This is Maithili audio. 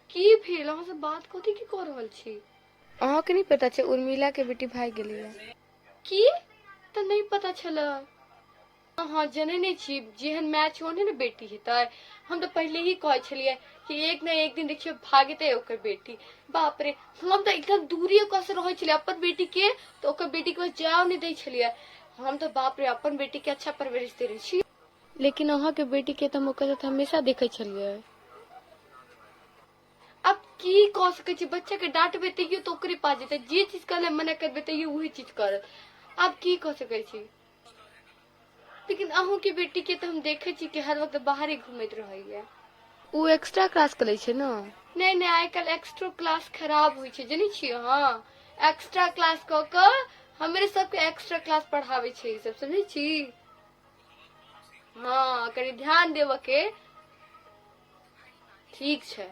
की भेल अहाँ से बात कथी की कर रहल छी? अहाँ के नहीं पता छै उर्मिला के बेटी भाग गेली है। की तऽ नहीं पता छल। हाँ जने नहीं छी जेहन मैच ओहने ने बेटी हेतै। हम तो पहले ही कहै छलिए कि एक ना एक दिन देखियो भागते ओकर बेटी। बाप रे हम तो एकदम दूरी ओकरा से रहै छलिए अपन बेटी के, तो ओकर बेटी के जाओ नहीं दै छलिए। हम तो बाप रे अपन बेटी के अच्छा परवरिश देने छी। लेकिन अहाँ के बेटी के तो हम ओकर साथ हमेशा देखे छलिए। अब की कह सकै छी, बच्चा के डांटबे तैयो तो ओकरे पास जेतै, जे चीज करे मना करबे तैयो वही चीज करत। अब की कह सकै छी। लेकिन अहूँ के बेटी के तो हम देखे छी कि हर वक्त बाहर ही घूमत रहैया। वो एक्स्ट्रा क्लास करे छै ना। नहीं नहीं आइ काल्हि एक्स्ट्रा क्लास खराब होइ छै जनै छियै अहाँ। एक्स्ट्रा क्लास क के हमरे सबके एक्स्ट्रा क्लास पढ़ावे छै ई सब, समझै छी। हाँ कनी ध्यान देबे के। ठीक छै।